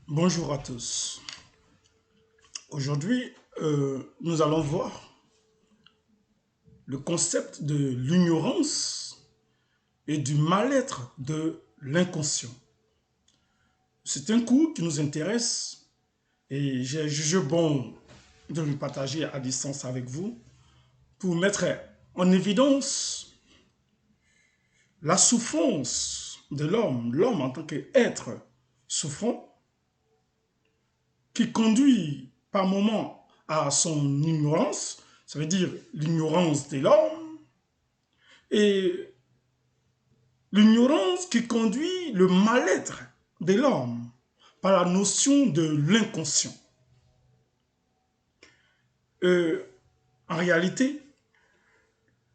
Bonjour à tous. Aujourd'hui, nous allons voir le concept de l'ignorance et du mal-être de l'inconscient. C'est un cours qui nous intéresse et j'ai jugé bon de le partager à distance avec vous pour mettre en évidence la souffrance de l'homme en tant qu'être souffrant, qui conduit par moments à son ignorance, ça veut dire l'ignorance de l'homme, et l'ignorance qui conduit le mal-être de l'homme par la notion de l'inconscient. Euh, En réalité,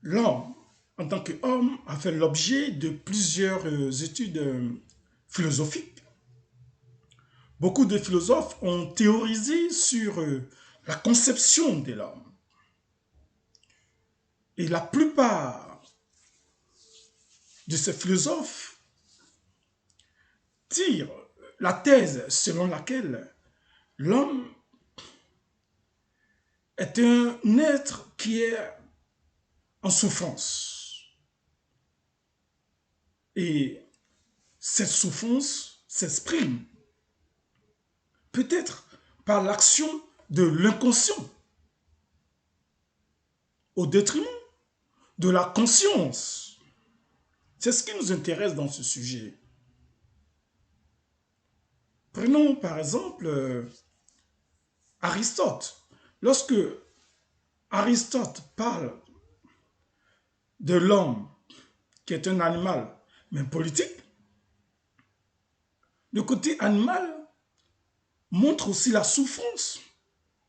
l'homme, en tant qu'homme, a fait l'objet de plusieurs études philosophiques. Beaucoup de philosophes ont théorisé sur la conception de l'homme. Et la plupart de ces philosophes tirent la thèse selon laquelle l'homme est un être qui est en souffrance. Et cette souffrance s'exprime peut-être par l'action de l'inconscient au détriment de la conscience. C'est ce qui nous intéresse dans ce sujet. Prenons par exemple Aristote. Lorsque Aristote parle de l'homme qui est un animal, mais politique, le côté animal montre aussi la souffrance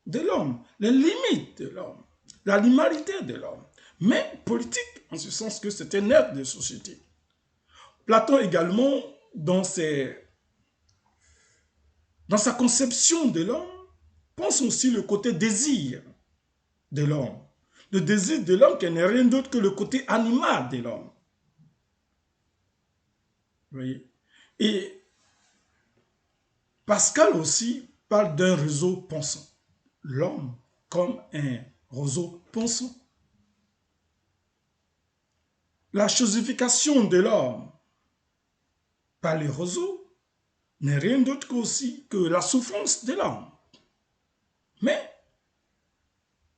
de l'homme, les limites de l'homme, l'animalité de l'homme, mais politique, en ce sens que c'est un être de société. Platon également, dans sa conception de l'homme, pense aussi le côté désir de l'homme. Le désir de l'homme qui n'est rien d'autre que le côté animal de l'homme. Vous voyez? Et Pascal aussi parle d'un réseau pensant. L'homme comme un réseau pensant. La chosification de l'homme par les réseaux n'est rien d'autre qu'aussi que la souffrance de l'homme. Mais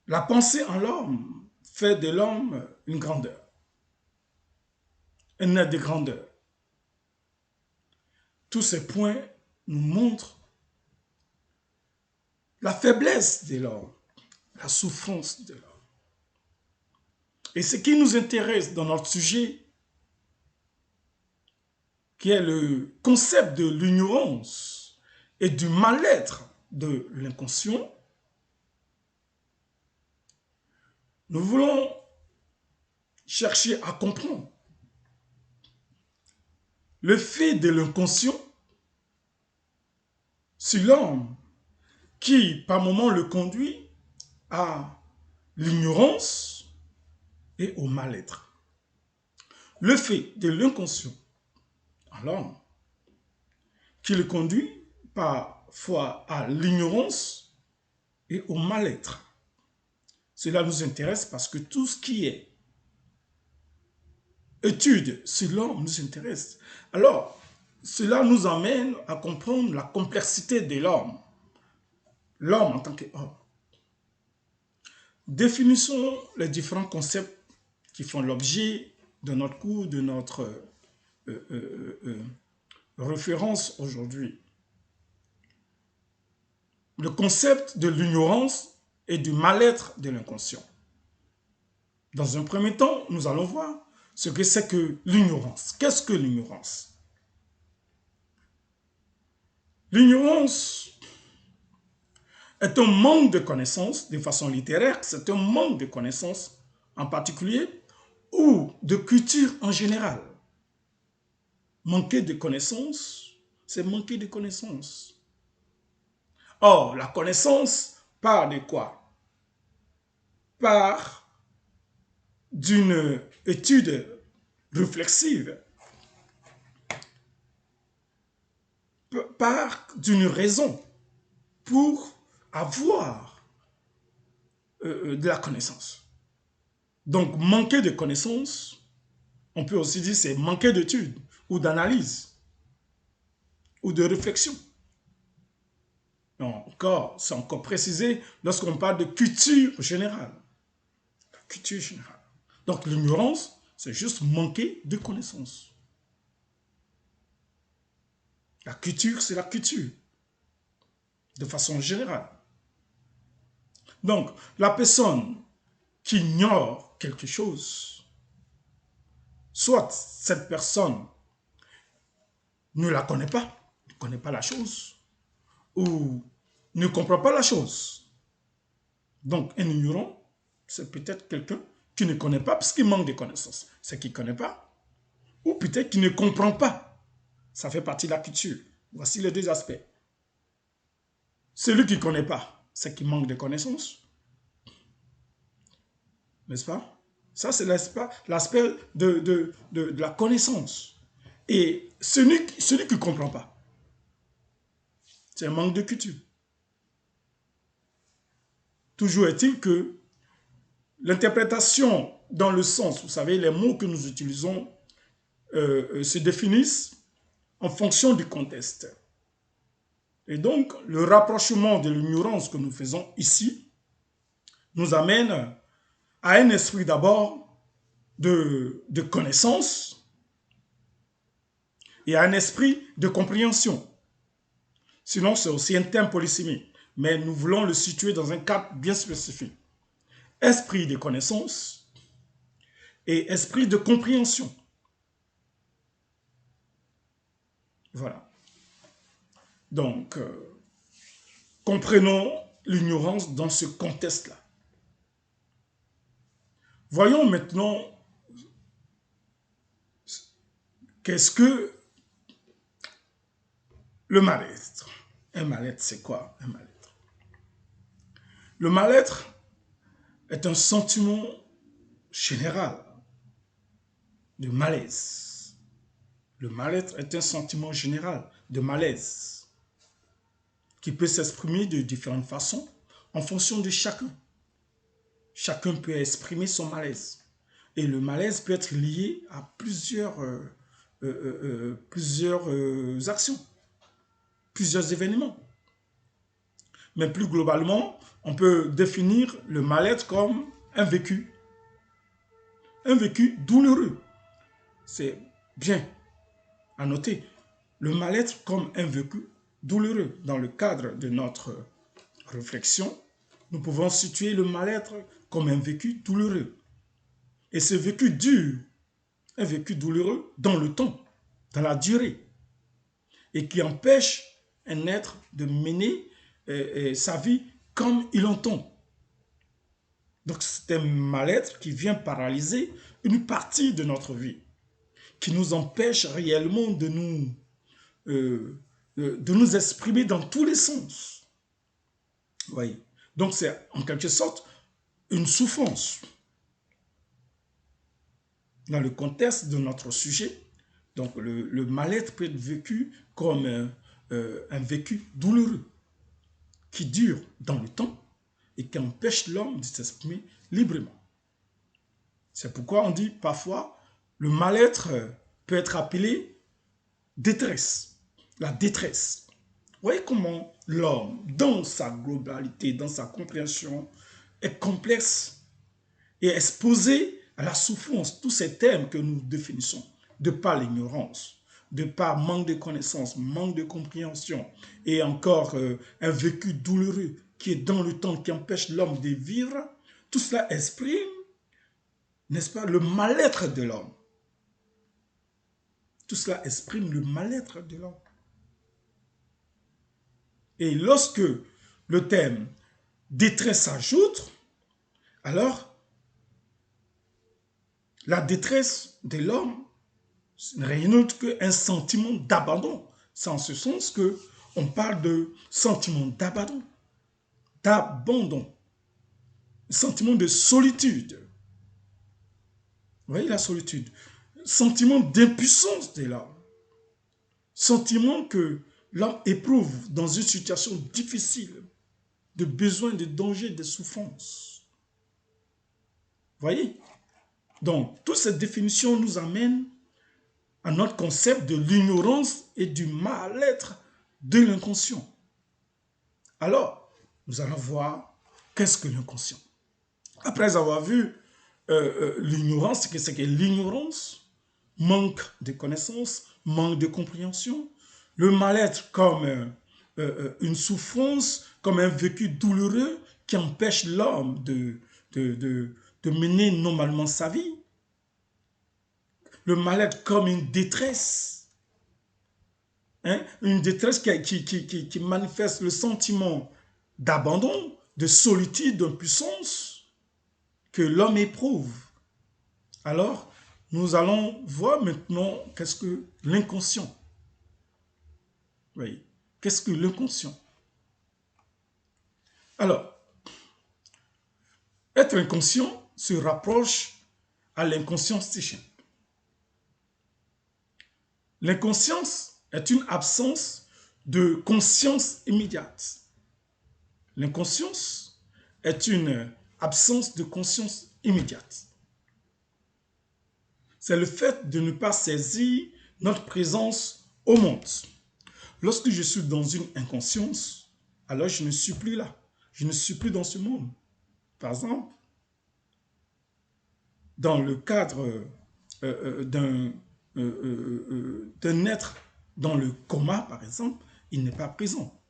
la pensée en l'homme fait de l'homme une grandeur, un être de grandeur. Tous ces points nous montrent la faiblesse de l'homme, la souffrance de l'homme. Et ce qui nous intéresse dans notre sujet, qui est le concept de l'ignorance et du mal-être de l'inconscient, nous voulons chercher à comprendre le fait de l'inconscient sur l'homme qui, par moments, le conduit à l'ignorance et au mal-être. Le fait de l'inconscient en l'homme qui le conduit parfois à l'ignorance et au mal-être. Cela nous intéresse parce que tout ce qui est étude sur l'homme nous intéresse. Alors, cela nous amène à comprendre la complexité de l'homme, l'homme en tant qu'homme. Définissons les différents concepts qui font l'objet de notre cours, de notre référence aujourd'hui. Le concept de l'ignorance et du mal-être de l'inconscient. Dans un premier temps, nous allons voir ce que c'est que l'ignorance. Qu'est-ce que l'ignorance? L'ignorance est un manque de connaissances, de façon littéraire, c'est un manque de connaissances en particulier ou de culture en général. Manquer de connaissances, c'est manquer de connaissances. Or, la connaissance part de quoi? Part d'une étude réflexive part d'une raison pour avoir de la connaissance. Donc, manquer de connaissances, on peut aussi dire c'est manquer d'études ou d'analyse ou de réflexion. C'est encore précisé lorsqu'on parle de culture générale. Culture générale. Donc, l'ignorance, c'est juste manquer de connaissances. La culture, c'est la culture, de façon générale. Donc, la personne qui ignore quelque chose, soit cette personne ne la connaît pas, ne connaît pas la chose, ou ne comprend pas la chose. Donc, un ignorant, c'est peut-être quelqu'un qui ne connaît pas parce qu'il manque de connaissances. C'est qu'il ne connaît pas, ou peut-être qu'il ne comprend pas. Ça fait partie de la culture. Voici les deux aspects. Celui qui ne connaît pas, c'est qu'il manque de connaissances. N'est-ce pas? Ça, c'est l'aspect de la connaissance. Et celui qui ne comprend pas, c'est un manque de culture. Toujours est-il que l'interprétation dans le sens, vous savez, les mots que nous utilisons se définissent en fonction du contexte. Et donc, le rapprochement de l'ignorance que nous faisons ici nous amène à un esprit d'abord de connaissance et à un esprit de compréhension. Sinon, c'est aussi un terme polysémique, mais nous voulons le situer dans un cadre bien spécifique. Esprit de connaissance et esprit de compréhension. Voilà. Donc, comprenons l'ignorance dans ce contexte-là. Voyons maintenant qu'est-ce que le mal-être. Un mal-être, c'est quoi un mal-être? Le mal-être est un sentiment général de malaise. Le mal-être est un sentiment général de malaise qui peut s'exprimer de différentes façons en fonction de chacun. Chacun peut exprimer son malaise. Et le malaise peut être lié à plusieurs actions, plusieurs événements. Mais plus globalement, on peut définir le mal-être comme un vécu douloureux. C'est bien à noter. Le mal-être comme un vécu douloureux. Dans le cadre de notre réflexion, nous pouvons situer le mal-être comme un vécu douloureux. Et ce vécu dure, un vécu douloureux dans le temps, dans la durée, et qui empêche un être de mener sa vie comme il entend. Donc c'est un mal-être qui vient paralyser une partie de notre vie, qui nous empêche réellement de nous exprimer dans tous les sens. Oui. Donc c'est en quelque sorte une souffrance. Dans le contexte de notre sujet, donc le mal-être peut être vécu comme un vécu douloureux qui dure dans le temps et qui empêche l'homme de s'exprimer librement. C'est pourquoi on dit parfois le mal-être peut être appelé détresse, la détresse. Vous voyez comment l'homme, dans sa globalité, dans sa compréhension, est complexe et exposé à la souffrance, tous ces thèmes que nous définissons, de par l'ignorance, de par manque de connaissances, manque de compréhension, et encore un vécu douloureux qui est dans le temps, qui empêche l'homme de vivre, tout cela exprime, n'est-ce pas, le mal-être de l'homme. Tout cela exprime le mal-être de l'homme. Et lorsque le thème détresse s'ajoute, alors la détresse de l'homme n'est rien d'autre qu'un sentiment d'abandon. C'est en ce sens qu'on parle de sentiment d'abandon, sentiment de solitude. Vous voyez la solitude, sentiment d'impuissance de l'homme, sentiment que l'homme éprouve dans une situation difficile, de besoin, de danger, de souffrance. Voyez? Donc, toutes ces définitions nous amènent à notre concept de l'ignorance et du mal-être de l'inconscient. Alors, nous allons voir qu'est-ce que l'inconscient. Après avoir vu l'ignorance, ce que c'est que l'ignorance, manque de connaissances, manque de compréhension, le mal-être comme une souffrance, comme un vécu douloureux qui empêche l'homme de mener normalement sa vie. Le mal-être comme une détresse, hein, une détresse qui manifeste le sentiment d'abandon, de solitude, d'impuissance que l'homme éprouve. Alors, nous allons voir maintenant qu'est-ce que l'inconscient. Oui, qu'est-ce que l'inconscient? Alors, être inconscient se rapproche à l'inconscience psychique. L'inconscience est une absence de conscience immédiate. L'inconscience est une absence de conscience immédiate. C'est le fait de ne pas saisir notre présence au monde. Lorsque je suis dans une inconscience, alors je ne suis plus là. Je ne suis plus dans ce monde. Par exemple, dans le cadre d'un être dans le coma, par exemple, il n'est pas présent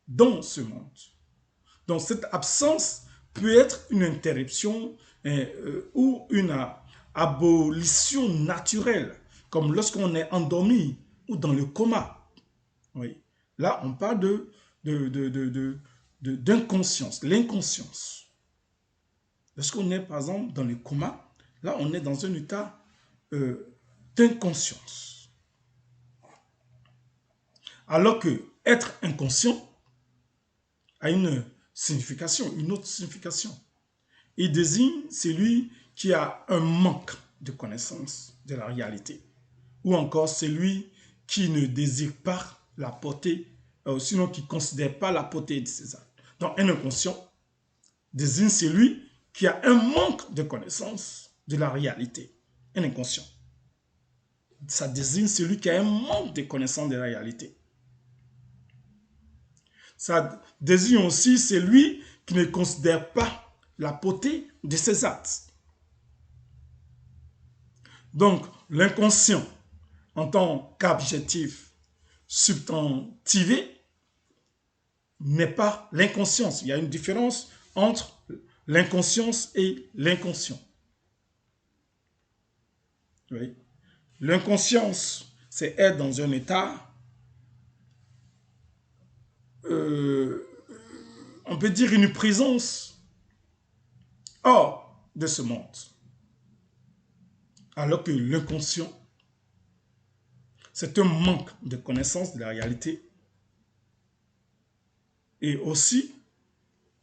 dans ce monde. Donc cette absence peut être une interruption ou une abolition naturelle, comme lorsqu'on est endormi ou dans le coma. Oui. Là, on parle d'inconscience, l'inconscience. Lorsqu'on est, par exemple, dans le coma, là, on est dans un état d'inconscience. Alors que être inconscient a une signification, une autre signification. Il désigne celui qui a un manque de connaissance de la réalité, ou encore celui qui ne désire pas la portée, sinon qui ne considère pas la portée de ses actes. Donc, un inconscient désigne celui qui a un manque de connaissance de la réalité. Un inconscient. Ça désigne celui qui a un manque de connaissance de la réalité. Ça désigne aussi celui qui ne considère pas la portée de ses actes. Donc, l'inconscient, en tant qu'adjectif substantivé, n'est pas l'inconscience. Il y a une différence entre l'inconscience et l'inconscient. Oui. L'inconscience, c'est être dans un état, on peut dire une présence hors de ce monde. Alors que l'inconscient, c'est un manque de connaissance de la réalité et aussi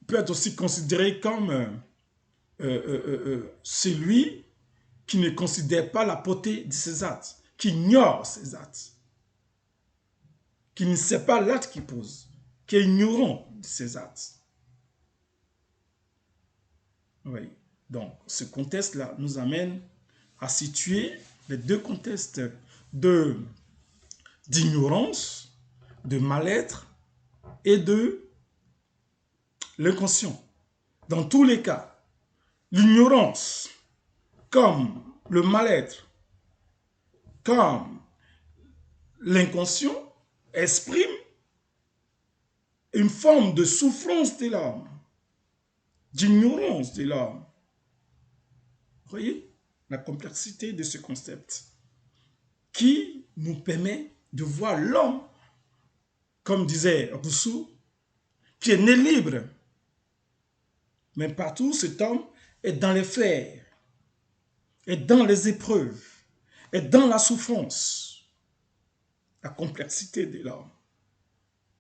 peut être aussi considéré comme celui qui ne considère pas la portée de ses actes, qui ignore ses actes, qui ne sait pas l'acte qu'il pose, qui est ignorant de ses actes. Oui. Donc, ce contexte-là nous amène à situer les deux contextes d'ignorance, de mal-être et de l'inconscient. Dans tous les cas, l'ignorance, comme le mal-être, comme l'inconscient, exprime une forme de souffrance de l'âme, d'ignorance de l'âme. Vous voyez la complexité de ce concept qui nous permet de voir l'homme, comme disait Rousseau, qui est né libre. Mais partout, cet homme est dans les fers, est dans les épreuves, est dans la souffrance, la complexité de l'homme.